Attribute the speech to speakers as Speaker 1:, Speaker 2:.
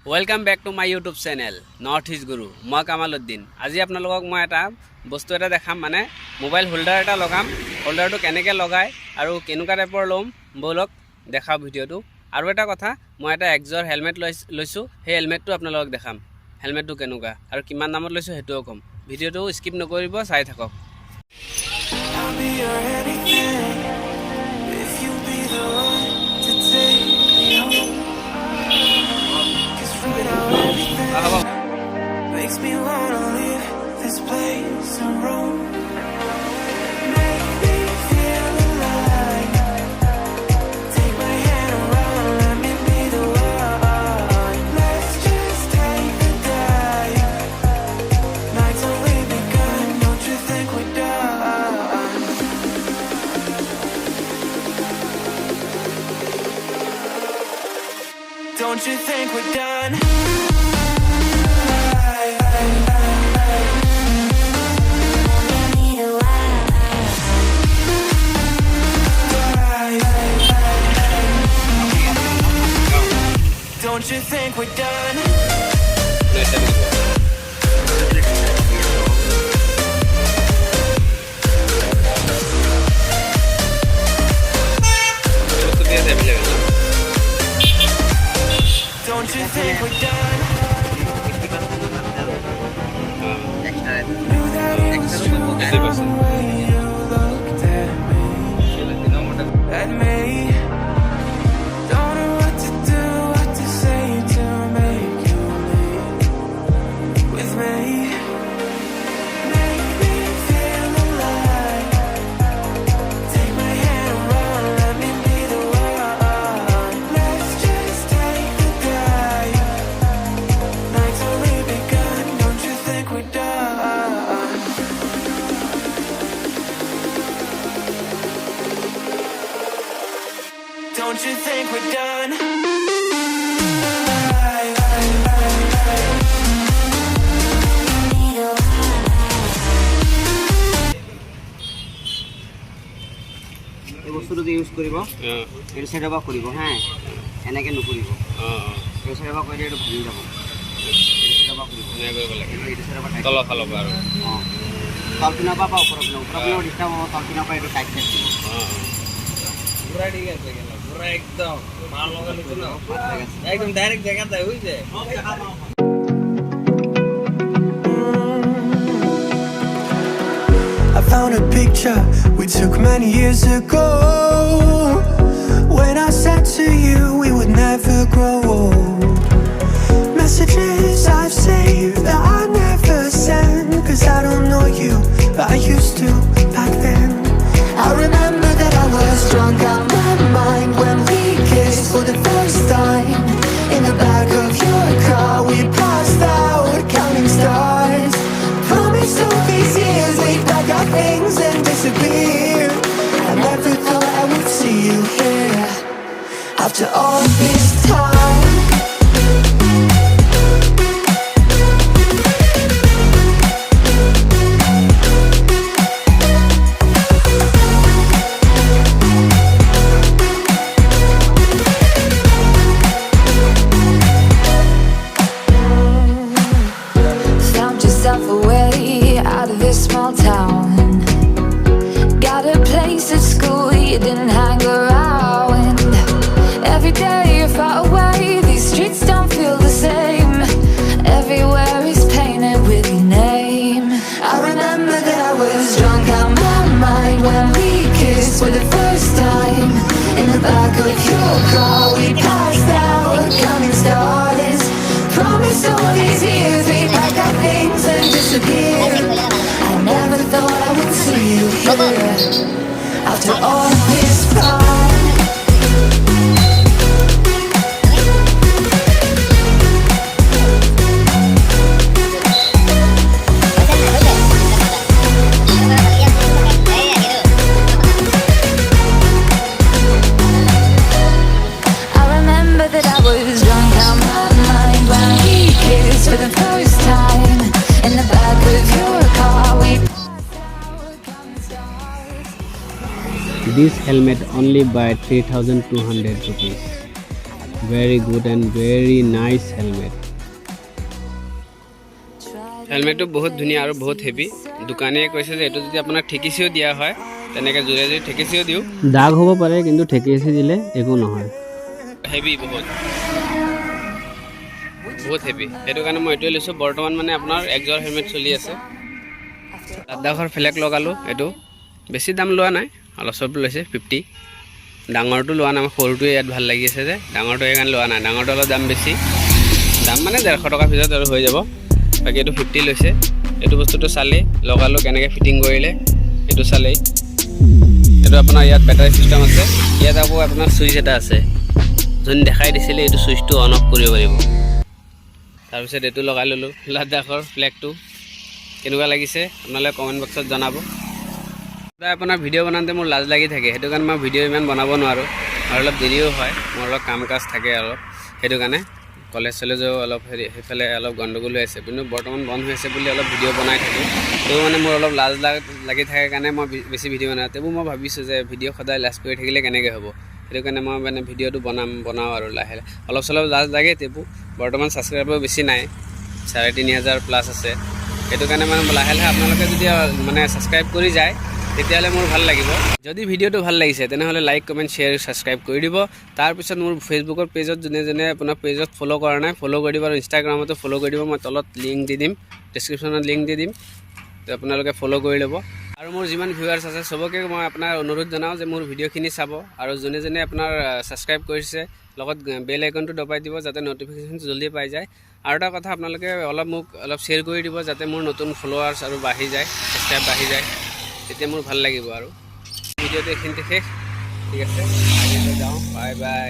Speaker 1: Welcome back to my YouTube channel NortEastGuru. মই Kamal uddin. আজি আপোনালোকক মই এটা বস্তু এটা দেখাম মানে মোবাইল হোল্ডাৰ এটা লগাম। হোল্ডাৰটো কেনেকৈ লগায় আৰু কেনেকুৱা টাইপৰ লম বলক দেখাও ভিডিওটো। আৰু এটা কথা মই এটা Axor helmet লৈছো। সেই হেলমেটটো আপোনালোকক দেখাম। হেলমেটটো কেনেকুৱা আৰু কিমান দামত লৈছো হেতুও কম। ভিডিওটো স্কিপ নকৰিব চাই থাকক।
Speaker 2: Makes me wanna leave this place and roam. Make me feel alive. Take my hand around, let me be the one. Let's just take a dive. Night's only begun, don't you think we're done? Don't you think we're done? Don't you think we're done? Don't you think we're done? Knew that it was true from the way you looked at me. At me. Don't know what to do, what to say to make you leave with me. Make me feel alive. Take my hand around, let me be the one. Let's just take a dive. Night's only begun, don't you think we're done? Don't you think we're done?
Speaker 3: এই বস্তুটো যে use কৰিব এই side পৰা কৰিব হা এনেকে নকৰিব এই সাইড পৰা কৰিলে এইটো ভাঙি যাব এই সাইড পৰা কৰিব
Speaker 1: এনে কৰিব লাগে
Speaker 3: এই সাইড পৰা
Speaker 1: তল ফালৰ পৰা আৰু
Speaker 3: তলপিনৰ পৰা ওপৰৰ পিনৰ ডিষ্টাৰ্ব হ'ব তলপিনৰ পৰা এইটো টাইট টাইট দিব
Speaker 1: পুৰা ঠিক আছে কেলা পুৰা একদম মাল লগা লিখো না একদম ডাইরেক্ট জায়গাতে হইছে
Speaker 2: I found a picture we took many years ago. When I said to you we would never grow old. Messages I've saved that I never sent, 'cause I don't know you, but I used to back then. I remember that I was drunk out my mind when we kissed for the first time. In the back of your car we passed out counting stars. Promised all these years we'd pack our things and disappear. I never thought I would see you here after all this time. Found yourself a way out of this small town. Got a place at school you didn't hang around. Every day you're far away, these streets don't feel the same. Everywhere is painted with your name. I remember that I was drunk out my mind when we kissed for the first time. In the back of your car we passed out counting stars. Promised all these years we'd pack our things and disappear. I never thought I would see you here after all this time. I remember that I was drunk out my mind when we kissed for the first time. In the back of your car we passed out counting stars.
Speaker 1: This helmet only by 3,200 rupees. very good and very nice helmet. হেলমেটটো বহুত ধুনীয়া আৰু বহুত heavy দোকানীয়ে কৈছে যে এটো যদি আপোনাক ঠেকিছিও দিয়া হয় তেনেকৈ জোৰে জোৰে ঠেকিছিও দিও দাগ হ'ব পাৰে কিন্তু ঠেকিছি দিলে একো নহয় হেভি বহুত হেভি সেইটো কাৰণে মই এটোৱে লৈছো বৰ্তমান মানে আপোনাৰ একজৰ হেলমেট চলি আছে লাডাখৰ ফ্লেগ লগালো এটো বেছি দাম লোৱা নাই অলপ সব লৈছে 50 ডাঙৰটো লোৱা নাই সৰুটো ইয়াত ভাল লাগি আছে যে ডাঙৰটো একান লোৱা নাই ডাঙৰটো অলপ দাম বেছি দাম মানে 150 টকা ভিতৰত আৰু হৈ যাব বাকি এটো 50 লৈছে এটো বস্তুটো চালে লগালো কেনেকৈ ফিটিং কৰিলে এটো চালে এটো আপোনাৰ ইয়াত বেটাৰী সিস্টেম আছে ইয়াত আকৌ আপোনাৰ সুইচ এটা আছে যোন দেখাই দিছিলে এটো সুইচটো অন অফ কৰিব পাৰিব তাৰ পিছত এটো লগাই ললো লাডাখৰ ফ্লেগটো কেনেকুৱা লাগিছে আপোনালোকে কমেন্ট বক্সত জনাব আপোনাৰ ভিডিও বনাওঁতে মোৰ লাজ লাগি থাকে হেতু কাৰণ মই ভিডিও ইমান বনাব নোৱাৰো আৰু অলপ দেৰিও হয় মোৰ অলপ কাম কাজ থাকে আৰু হেতু কাৰণে কলেজ চলেজও অলপ হেফালে অলপ গণ্ডগোল হৈ আছে কিন্তু বৰ্তমান বন্ধ হৈ আছে বুলি অলপ ভিডিও বনাই থাকো তো মানে মোৰ অলপ লাজ লাগি থাকে কাৰণে মই বেছি ভিডিও বনাও তেবু মই ভাবিছো যে ভিডিও সদায় লাজ কৰি থাকিলে কেনেকৈ হ'ব হেতু কাৰণে মই মানে ভিডিওটো বনাও আৰু লাহে অলপ চলপ লাজ লাগে তেবু বৰ্তমান সাবস্ক্ৰাইবাৰ বেছি নাই 3500 প্লাস আছে হেতু কাৰণে মানে লাহে আপোনালোকে যদি মানে সাবস্ক্ৰাইব কৰি যায় তেতিয়ালে মোৰ ভাল লাগিব যদি ভিডিওটো ভাল লাগিছে তেনেহলে লাইক কমেন্ট শেয়াৰ সাবস্ক্ৰাইব কৰি দিব তাৰ পিছত মোৰ ফেসবুকৰ পেজত জনে আপোনাৰ পেজত ফলো কৰা নাই ফলো কৰি দিব আৰু ইনষ্টাগ্ৰামতো ফলো কৰি দিব মই তলত লিংক দি দিম ডেসক্ৰিপচনত লিংক দি দিম তো আপোনালোকে ফলো কৰি ল'ব আৰু মোৰ যিমান ভিউৱাৰ্ছ আছে সবকে মই আপোনাৰ অনুৰোধ জনাও যে মোৰ ভিডিওখিনি চাব আৰু জনে আপোনাৰ সাবস্ক্ৰাইব কৰিছে লগত বেল আইকনটো দবাই দিব যাতে নটিফিকেশন জলদি পাই যায় আৰু এটা কথা আপোনালোকে মোক অলপ শেয়াৰ কৰি দিব যাতে মোৰ নতুন ফলোৱাৰ্ছ আৰু বাঢ়ি যায় সাবস্ক্ৰাইব বাঢ়ি যায় তেতিয়া মোৰ ভাল লাগিব আৰু ভিডিওটো এখিনতে শেষ ঠিক আছে আগে যাওঁ বাই বাই